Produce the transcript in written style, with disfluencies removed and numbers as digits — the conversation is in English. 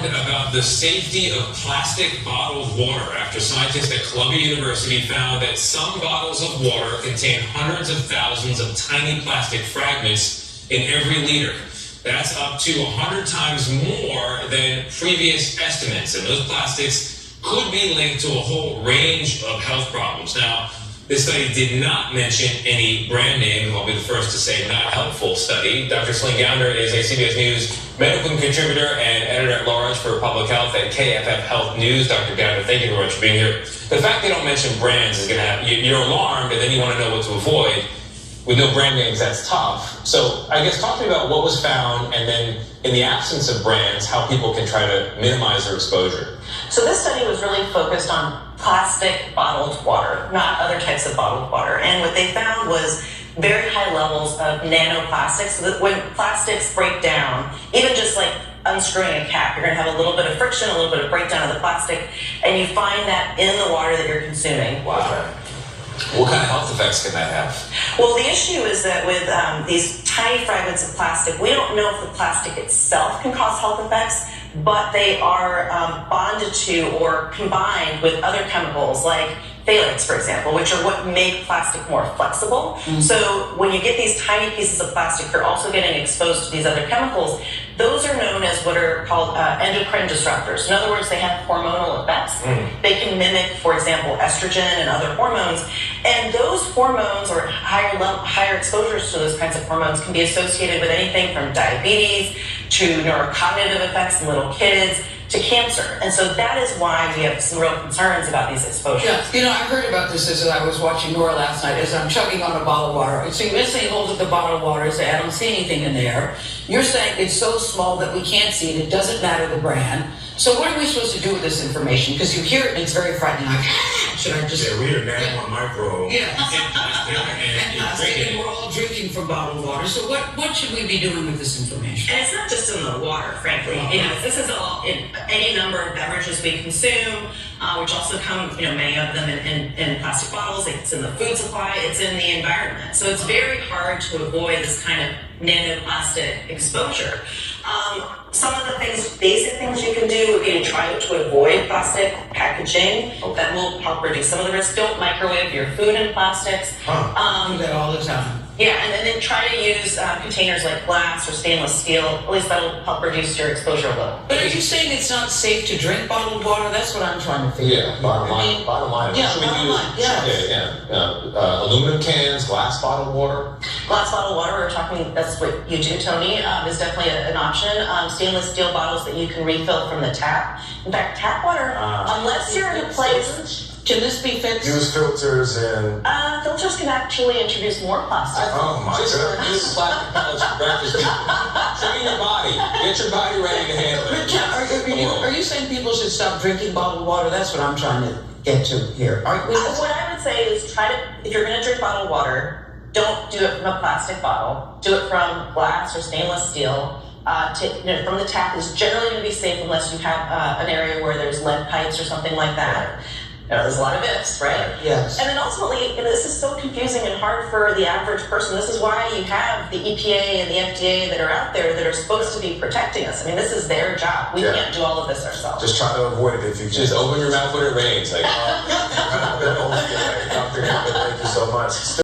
about the safety of plastic bottled water after scientists at Columbia University found that some bottles of water contain hundreds of thousands of tiny plastic fragments in every liter. That's up to 100 times more than previous estimates, and those plastics could be linked to a whole range of health problems. Now, this study did not mention any brand names. I'll be the first to say not helpful study. Dr. Celine Gounder is a CBS News medical contributor and editor-at-large for public health at KFF Health News. Dr. Gounder, thank you very much for being here. The fact they don't mention brands is going to have, you're alarmed, and then you want to know what to avoid. With no brand names, that's tough. So I guess talk to me about what was found, and then in the absence of brands, how people can try to minimize their exposure. So this study was really focused on plastic bottled water, not other types of bottled water. And what they found was very high levels of nanoplastics. So that when plastics break down, even just like unscrewing a cap, you're going to have a little bit of friction, a little bit of breakdown of the plastic, and you find that in the water that you're consuming. Wow. What kind of health effects can that have? Well, the issue is that with these tiny fragments of plastic, we don't know if the plastic itself can cause health effects, but they are bonded to or combined with other chemicals like phthalates, for example, which are what make plastic more flexible. Mm-hmm. So when you get these tiny pieces of plastic, you're also getting exposed to these other chemicals. Those are known as what are called endocrine disruptors. In other words, they have hormonal effects. They can mimic, for example, estrogen and other hormones. And those hormones or higher exposures to those kinds of hormones can be associated with anything from diabetes to neurocognitive effects in little kids to cancer. And so that is why we have some real concerns about these exposures. Yeah, I heard about this as I was watching Nora last night as I'm chugging on a bottle of water. So Miss Lee holds up the bottle of water and say, I don't see anything in there. You're saying it's so small that we can't see it. It doesn't matter the brand. So what are we supposed to do with this information? Because you hear it and it's very frightening. Like, should I just... Yeah, we are nano and micro. Yeah. And we're all drinking from bottled water. So what should we be doing with this information? And it's not just in the water, frankly. You know, this is all in any number of beverages we consume, which also come, many of them in plastic bottles. It's in the food supply. It's in the environment. So it's very hard to avoid this kind of nanoplastic exposure. Some of the basic things you can do would be to try to avoid plastic packaging. That will help reduce some of the risk. Don't microwave your food in plastics. Do that all the time. Yeah, and then try to use containers like glass or stainless steel. At least that'll help reduce your exposure a little. But are you saying it's not safe to drink bottled water? That's what I'm trying to figure out. Yeah, bottom line. Yeah, Should we bottom line, yeah. Aluminum cans, glass bottled water? Glass bottled water, we're talking, that's what you do, Tony, is definitely an option. Stainless steel bottles that you can refill from the tap. In fact, tap water, unless you're in a place... Can this be fixed? Use filters and... filters can actually introduce more plastic. Oh my goodness. Use plastic pellets for breakfast. Train your body. Get your body ready to handle it. Are you saying people should stop drinking bottled water? That's what I'm trying to get to here. What I would say is if you're going to drink bottled water, don't do it from a plastic bottle. Do it from glass or stainless steel. From the tap is generally going to be safe unless you have an area where there's lead pipes or something like that. There's a lot of ifs, right? Yes. And then ultimately, this is so confusing and hard for the average person. This is why you have the EPA and the FDA that are out there that are supposed to be protecting us. I mean, this is their job. We can't do all of this ourselves. Just try to avoid it if you can. Just open your mouth when it rains. Thank you so much.